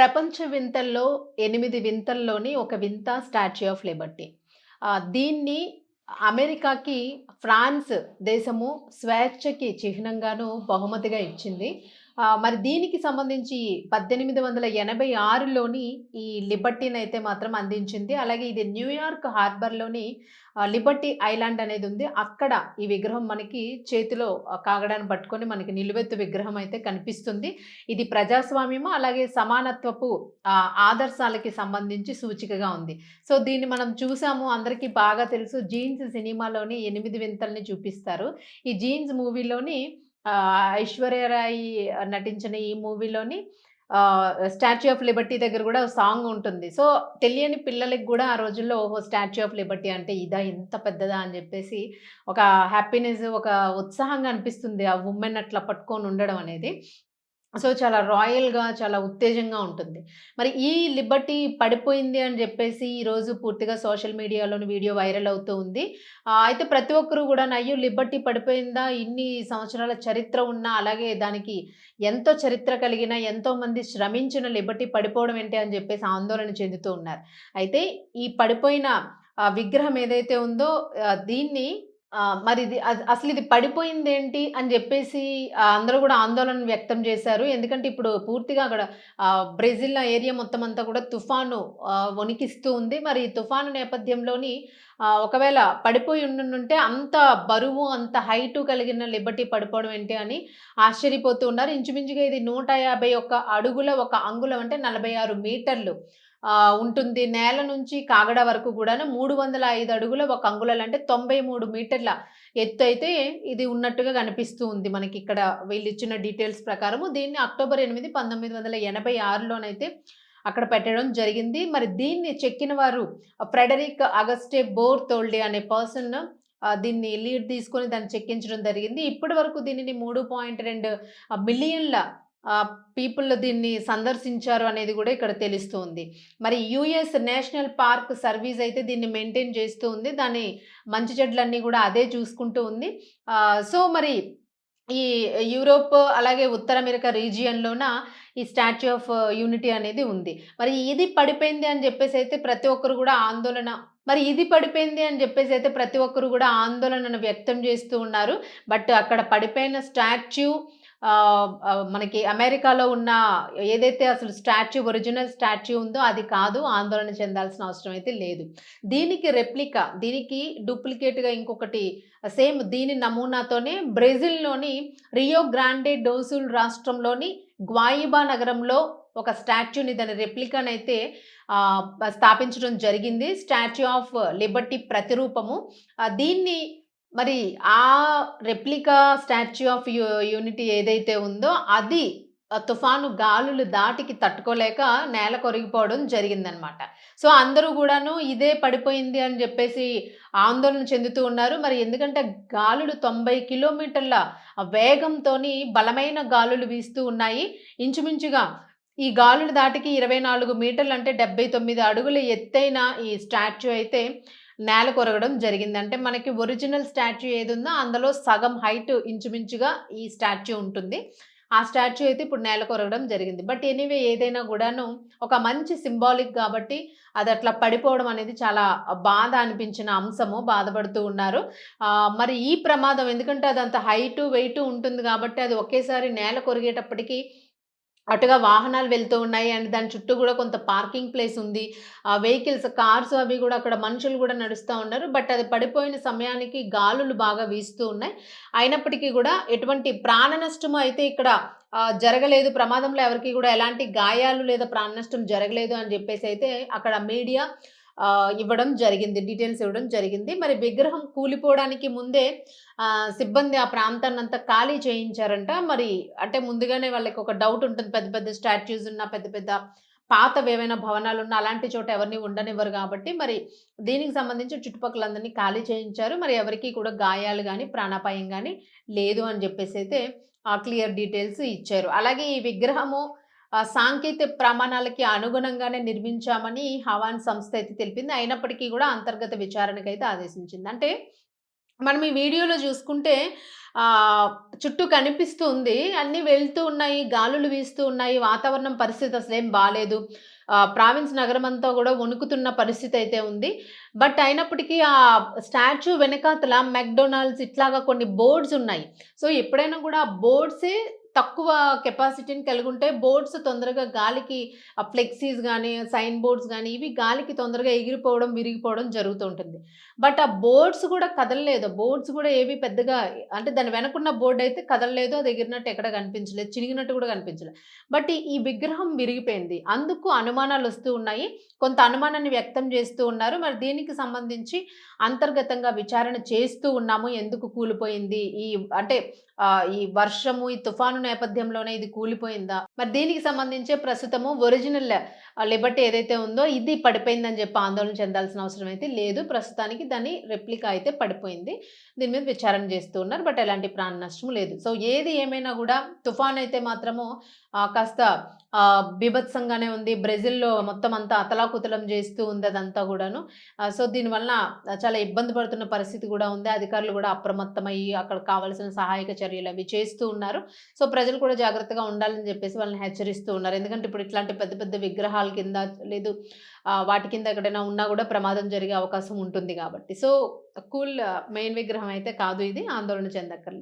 ప్రపంచ వింతల్లో 8 వింతల్లోని ఒక వింత స్టాచ్యూ ఆఫ్ లిబర్టీ. దీన్ని అమెరికాకి ఫ్రాన్స్ దేశము స్వేచ్ఛకి చిహ్నంగాను బహుమతిగా ఇచ్చింది. మరి దీనికి సంబంధించి 1886లోని ఈ లిబర్టీనైతే మాత్రం అందించింది. అలాగే ఇది న్యూయార్క్ హార్బర్‌లోని లిబర్టీ ఐలాండ్ అనేదుంది. అక్కడ ఈ విగ్రహం మనకి చేతిలో కాగడాన్ని పట్టుకొని మనకి నిలువెత్తు విగ్రహం అయితే కనిపిస్తుంది. ఇది ప్రజాస్వామ్యము, అలాగే సమానత్వపు ఆదర్శాలకి సంబంధించి సూచికగా ఉంది. సో, దీన్ని మనం చూసాము. అందరికీ బాగా తెలుసు. 'జీన్స్' సినిమాలోని 8 వింతల్ని చూపిస్తారు. ఈ 'జీన్స్' మూవీలోని ఐశ్వర్య రాయ్ నటించిన ఈ మూవీలోని 'స్టాచ్యూ ఆఫ్ లిబర్టీ' దగ్గర గూడా సాంగ్ ఉంటుంది. సో, తెలియని పిల్లలకి గూడా ఆ రోజుల్లో ఓహో! 'స్టాచ్యూ ఆఫ్ లిబర్టీ' అంటే ఇదా? ఇంత పెద్దదా? అని జెప్పేసి ఒక హ్యాపీనెస్, ఒక ఉత్సాహంగా అనిపిస్తుంది. ఆ వుమెన్ అట్లా పట్టుకొని ఉండడం అనేది. సో, చాలా రాయల్‌గా, చాలా ఉత్తేజంగా ఉంటుంది. మరి ఈ లిబర్టీ పడిపోయింది అని జెప్పేసి ఈరోజు పూర్తిగా సోషల్ మీడియాలోని వీడియో వైరల్ అవుతూ ఉంది. అయితే ప్రతి ఒక్కరు గూడాను అయ్యో! లిబర్టీ పడిపోయిందా? ఇన్ని సంవత్సరాల చరిత్ర ఉన్నా, అలాగే దానికి ఎంతో చరిత్ర కలిగిన, ఎంతోమంది శ్రమించిన లిబర్టీ పడిపోవడం ఏంటి అని జెప్పేసి ఆందోళన చెందుతూ ఉన్నారు. అయితే ఈ పడిపోయిన విగ్రహం ఏదైతే ఉందో దీన్ని మరిది అసలిది పడిపోయిందేంటి అని జెప్పేసి అందరూ గూడా ఆందోళన వ్యక్తం జేశారు. ఎందుకంటే ఇప్పుడు పూర్తిగా అక్కడ బ్రెజిల్ ఏరియా మొత్తం అంతా కూడా తుఫాను వణికిస్తూ ఉంది. మరి ఈ తుఫాను నేపథ్యంలోని ఒకవేళ పడిపోయి ఉండుంటే అంత బరువు, అంత హైటు కలిగిన లిబర్టీ పడిపోవడం ఏంటి అని ఆశ్చర్యపోతూ ఉన్నారు. ఇంచుమించుగా ఇది 151 అడుగుల 1 అంగుళం అంటే 46 మీటర్లు ఉంటుంది. నేల నుంచి కాగడ వరకు గూడాను 305 అడుగుల 1 అంగుళాలు అంటే 93 మీటర్ల ఎత్తయితే ఇది ఉన్నట్టుగా కనిపిస్తూ ఉంది మనకిక్కడ వీళ్ళిచ్చిన డీటెయిల్స్ ప్రకారము. దీన్ని అక్టోబర్ 8, 1986లోనైతే అక్కడ పెట్టడం జరిగింది. మరి దీన్ని చెక్కిన వారు ఫ్రెడరిక్ అగస్టే బోర్తోల్డే అనే పర్సన్ దీన్ని లీడ్ తీసుకొని దాన్ని చెక్కించడం జరిగింది. ఇప్పటి వరకు దీనిని 3.2 మిలియన్ల పీపుల్ దీన్ని సందర్శించారు అనేది గూడా ఇక్కడ తెలుస్తూ ఉంది. మరి యూఎస్ నేషనల్ పార్క్ సర్వీస్ అయితే దీన్ని మెయింటైన్ చేస్తూ ఉంది. దాని మంచి చెడ్లన్నీ గూడా అదే చూసుకుంటూ ఉంది. సో, మరి ఈ యూరోప్ అలాగే ఉత్తర అమెరికా రీజియన్‌లోన ఈ స్టాచ్యూ ఆఫ్ యూనిటీ అనేది ఉంది. మరి ఇది పడిపోయింది అని జెప్పేసైతే ప్రతి ఒక్కరు గూడా ఆందోళన మరి ఇది పడిపోయింది అని జెప్పేసైతే ప్రతి ఒక్కరు గూడా ఆందోళనను వ్యక్తం జేస్తూ ఉన్నారు. బట్ అక్కడ పడిపోయిన స్టాచ్యూ మనకి అమెరికాలో ఉన్న ఏదైతే అసలు స్టాచ్యూ ఒరిజినల్ స్టాచ్యూ ఉందో అది కాదు. ఆందోళన చెందాల్సిన అవసరం అయితే లేదు. దీనికి రెప్లికా, దీనికి డూప్లికేట్‌గా ఇంకొకటి సేమ్ దీని నమూనాతోనే బ్రెజిల్‌లోని రియో గ్రాండే డో సుల్ రాష్ట్రంలోని గ్వాయిబా నగరంలో ఒక స్టాచ్యూని దాని రెప్లికానైతే ఆహ్, స్థాపించడం జరిగింది. స్టాచ్యూ ఆఫ్ లిబర్టీ ప్రతిరూపము. దీన్ని మరి ఆ రెప్లికా స్టాచ్యూ ఆఫ్ యూనిటీ ఏదైతే ఉందో అది తుఫాను గాలులు ధాటికి తట్టుకోలేక నేల కొరిగిపోవడం జరిగిందనమాట. సో, అందరూ గూడాను ఇదే పడిపోయింది అని జెప్పేసి ఆందోళన చెందుతూ ఉన్నారు. మరి ఎందుకంటే గాలులు 90 కిలోమీటర్ల వేగంతోని బలమైన గాలులు వీస్తూ ఉన్నాయి. ఇంచుమించుగా ఈ గాలుల ధాటికి 24 మీటర్లు అంటే 79 అడుగుల ఎత్తైన ఈ స్టాచ్యూ అయితే నేల కొరగడం జరిగింది. అంటే మనకి ఒరిజినల్ స్టాచ్యూ ఏదుందో అందులో సగం హైట్ ఇంచుమించుగా ఈ స్టాచ్యూ ఉంటుంది. ఆ స్టాచ్యూ అయితే ఇప్పుడు నేల కొరగడం జరిగింది. బట్ ఎనీవే ఏదైనా గూడాను ఒక మంచి సింబాలిక్ గాబట్టి అదట్లా పడిపోవడం అనేది చాలా బాధ అనిపించిన అంశము. బాధపడుతూ ఉన్నారు. మరి ఈ ప్రమాదం ఎందుకంటే అదంత హైటు, వెయిటు ఉంటుంది గాబట్టి అది ఒకేసారి నేల కొరిగేటప్పటికి అటుగా వాహనాలు వెళ్తూ ఉన్నాయి. అండ్ దాని చుట్టూ గూడా కొంత పార్కింగ్ ప్లేస్ ఉంది. వెహికల్స్, కార్స్ అవి గూడా అక్కడ మనుషులు గూడా నడుస్తా ఉన్నారు. బట్ అది పడిపోయిన సమయానికి గాలులు బాగా వీస్తూ ఉన్నాయి. అయినప్పటికీ గూడా ఎటువంటి ప్రాణ నష్టము అయితే ఇక్కడ జరగలేదు. ప్రమాదంలో ఎవరికీ గూడా ఎలాంటి గాయాలు లేదా ప్రాణ నష్టం జరగలేదు అని జెప్పేసైతే అక్కడ మీడియా ఇవ్వడం జరిగింది. డీటెయిల్స్ ఇవ్వడం జరిగింది. మరి విగ్రహం కూలిపోవడానికి ముందే సిబ్బంది ఆ ప్రాంతాన్నంతా ఖాళీ చేయించారంట. మరి అంటే ముందుగానే వాళ్ళకి ఒక డౌట్ ఉంటుంది. పెద్ద పెద్ద స్టాట్యూస్ ఉన్న, పెద్ద పెద్ద పాతవేవైనా భవనాలున్న అలాంటి చోట ఎవరిని ఉండనివ్వరు గాబట్టి, మరి దీనికి సంబంధించి చుట్టుపక్కలందరిని ఖాళీ చేయించారు. మరి ఎవరికీ కూడా గాయాలు గాని, ప్రాణాపాయం గాని లేదు అని జెప్పేసైతే క్లియర్ డీటెయిల్స్ ఇచ్చారు. అలాగే ఈ విగ్రహము సాంకేతిక ప్రమాణాలకి అనుగుణంగానే నిర్మించామని హవాన్ సంస్థ అయితే తెలిపింది. అయినప్పటికీ గూడా అంతర్గత విచారణకైతే ఆదేశించింది. అంటే మనం ఈ వీడియోలో చూసుకుంటే ఆహ్, చుట్టూ కనిపిస్తూ ఉంది. అన్నీ వెళ్తూ ఉన్నాయి, గాలులు వీస్తూ ఉన్నాయి, వాతావరణం పరిస్థితి అసలేం బాలేదు. ప్రావిన్స్ నగరమంతా గూడా వణుకుతున్న పరిస్థితయితే ఉంది. బట్ అయినప్పటికీ ఆ స్టాచ్యూ వెనకాతల మెక్‌డొనాల్డ్స్ ఇట్లాగా కొన్ని బోర్డ్స్ ఉన్నాయి. సో, ఎప్పుడైనా గూడా ఆ బోర్డ్సే తక్కువ కెపాసిటీని కలిగుంటాయి. బోర్డ్స్ తొందరగా గాలికి ఫ్లెక్సీస్ గానీ, సైన్ బోర్డ్స్ గానీ, ఇవి గాలికి తొందరగా ఎగిరిపోవడం, విరిగిపోవడం జరుగుతూ ఉంటుంది. బట్ ఆ బోర్డ్స్ గూడా కదలలేదు. బోర్డ్స్ గూడా ఏవి పెద్దగా అంటే దాని వెనకున్న బోర్డయితే కదలలేదు. అది ఎగిరినట్టు ఎక్కడ కనిపించలేదు. చినిగినట్టు గూడా కనిపించలే. బట్ ఈ విగ్రహం విరిగిపోయింది. అందుకు అనుమానాలొస్తూ ఉన్నాయి. కొంత అనుమానాన్ని వ్యక్తం చేస్తూ ఉన్నారు. మరి దీనికి సంబంధించి అంతర్గతంగా విచారణ చేస్తూ ఉన్నాము. ఎందుకు కూలిపోయింది? అంటే ఈ వర్షము, ఈ తుఫాను నేపథ్యంలోనే ఇది కూలిపోయిందా? మరి దీనికి సంబంధించే ప్రస్తుతము ఒరిజినల్ లిబర్టీ ఏదైతే ఉందో ఇది పడిపోయిందని చెప్పి ఆందోళన చెందాల్సిన అవసరం అయితే లేదు. ప్రస్తుతానికి దాని రెప్లికా అయితే పడిపోయింది. దీని మీద విచారణ చేస్తూ ఉన్నారు. బట్ ఎలాంటి ప్రాణ నష్టం లేదు. సో, ఏది ఏమైనా గూడా తుఫానయితే మాత్రము కాస్త బీభత్సంగానే ఉంది. బ్రెజిల్‌లో మొత్తం అంతా అతలాకుతలం చేస్తూ ఉంది అదంతా గూడాను. సో, దీనివలన చాలా ఇబ్బంది పడుతున్న పరిస్థితి గూడా ఉంది. అధికారులు గూడా అప్రమత్తమయ్యి అక్కడ కావాల్సిన సహాయక చర్యలవి చేస్తూ ఉన్నారు. సో, ప్రజలు కూడా జాగ్రత్తగా ఉండాలని జెప్పేసి వాళ్ళని హెచ్చరిస్తూ ఉన్నారు. ఎందుకంటే ఇప్పుడు ఇట్లాంటి పెద్ద పెద్ద విగ్రహాల కింద లేదు వాటి కింద ఎక్కడైనా ఉన్నా గూడా ప్రమాదం జరిగే అవకాశం ఉంటుంది గాబట్టి. సో, కూల్ మెయిన్ విగ్రహం అయితే కాదు ఇది. ఆందోళన చెందక్కర్లేదు.